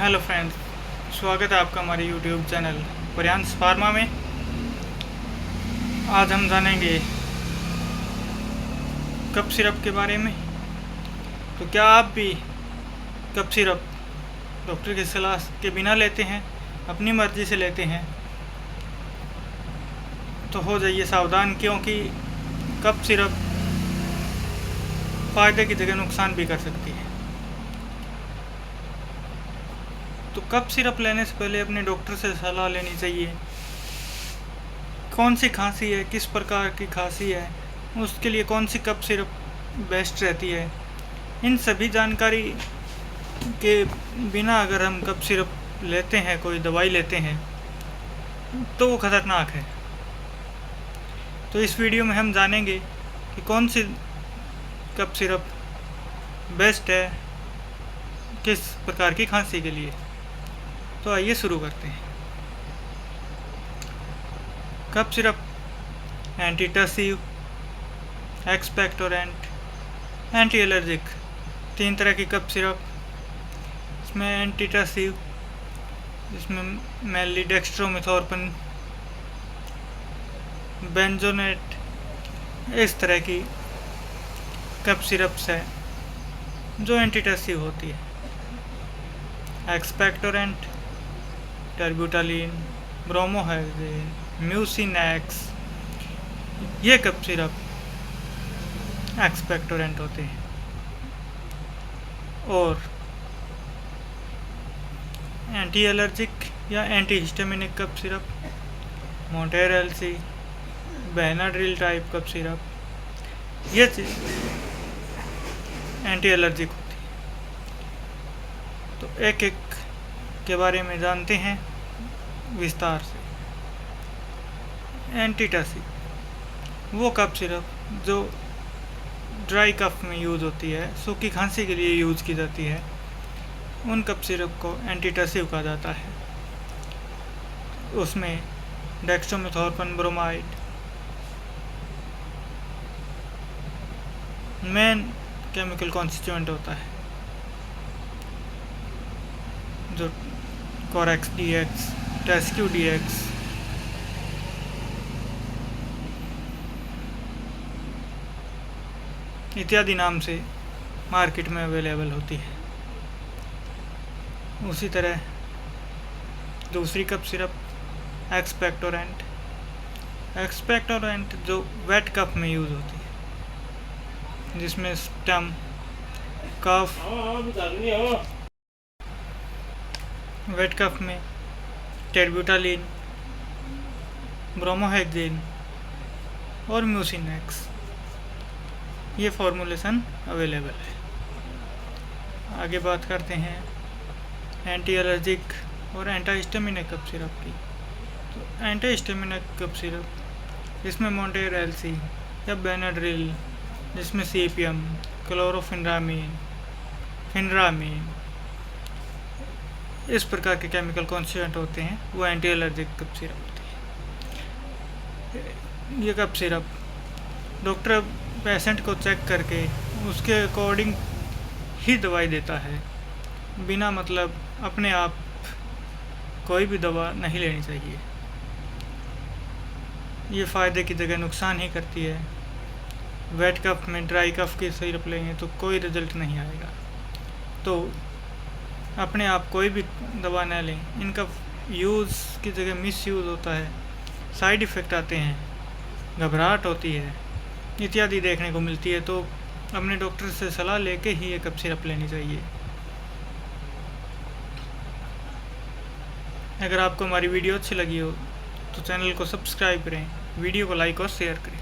Hello friends, स्वागत है आपका हमारे यूट्यूब चैनल प्रियांश फार्मा में। आज हम जानेंगे कफ सिरप के बारे में। तो क्या आप भी कफ सिरप डॉक्टर की सलाह के बिना लेते हैं, अपनी मर्ज़ी से लेते हैं? तो हो जाइए सावधान, क्योंकि कफ सिरप फ़ायदे की जगह नुकसान भी कर सकती है। तो कफ सिरप लेने से पहले अपने डॉक्टर से सलाह लेनी चाहिए। कौन सी खांसी है, किस प्रकार की खांसी है, उसके लिए कौन सी कफ सिरप बेस्ट रहती है, इन सभी जानकारी के बिना अगर हम कफ सिरप लेते हैं, कोई दवाई लेते हैं, तो वो ख़तरनाक है। तो इस वीडियो में हम जानेंगे कि कौन सी कफ सिरप बेस्ट है किस प्रकार की खांसी के लिए। तो आइए शुरू करते हैं। Cough syrup antitussive, expectorant, anti allergic, 3 तरह की कफ सिरप। इसमें एंटीटसिव, इसमें मेनली डेक्स्ट्रोमेथोर्पन, बेंजोनेट, इस तरह की कफ सिरप्स है जो एंटीटसिव होती है। एक्सपेक्टोरेंट टर्बुटालिन, ब्रोमोहेक्सिन, म्यूसिनेक्स, ये कफ सिरप एक्सपेक्टोरेंट होते हैं। और एंटी एलर्जिक या एंटी हिस्टामिनिक कफ सिरप मोंटेरेल्सी, बेनाड्रिल टाइप कफ सिरप, ये चीज़ एंटी एलर्जिक होती है। तो एक एक के बारे में जानते हैं विस्तार से। एंटीटसिव वो कफ सिरप जो ड्राई कफ में यूज़ होती है, सूखी खांसी के लिए यूज़ की जाती है, उन कफ सिरप को एंटीटसिव कहा जाता है। उसमें डेक्स्ट्रोमेथोर्पन ब्रोमाइड मेन केमिकल कॉन्स्टिट्यूएंट होता है, जो कोरेक्स डीएक्स, टेस्क्यू डीएक्स, इत्यादि नाम से मार्केट में अवेलेबल होती है। उसी तरह दूसरी कफ सिरप एक्सपेक्टोरेंट, एक्सपेक्टोरेंट जो वेट कफ में यूज़ होती है, जिसमें स्टम, कफ, वेट कफ में टर्बुटालिन, ब्रोमोहेक्सिन और म्यूसिनेक्स, ये फॉर्मुलेशन अवेलेबल है। आगे बात करते हैं एंटी एलर्जिक और एंटाहिस्टामिनिक कफ सिरप की। तो एंटाहिस्टामिनिक कफ सिरप, इसमें मोंटेरेल्सी या बेनाड्रिल, जिसमें सीपीएम, क्लोरोफेनारामीन, फेनरामीन, इस प्रकार के केमिकल कॉन्स्टिट्यूएंट होते हैं, वो एंटी एलर्जिक कफ सिरप होती है। ये कफ सिरप डॉक्टर पेशेंट को चेक करके उसके अकॉर्डिंग ही दवाई देता है। बिना मतलब अपने आप कोई भी दवा नहीं लेनी चाहिए। ये फ़ायदे की जगह नुकसान ही करती है। वेट कफ में ड्राई कफ की सिरप लेंगे तो कोई रिजल्ट नहीं आएगा। तो अपने आप कोई भी दवा न लें। इनका यूज़ की जगह मिस यूज़ होता है, साइड इफ़ेक्ट आते हैं, घबराहट होती है, इत्यादि देखने को मिलती है। तो अपने डॉक्टर से सलाह लेके ही ये कफ सिरप लेनी चाहिए। अगर आपको हमारी वीडियो अच्छी लगी हो तो चैनल को सब्सक्राइब करें, वीडियो को लाइक और शेयर करें।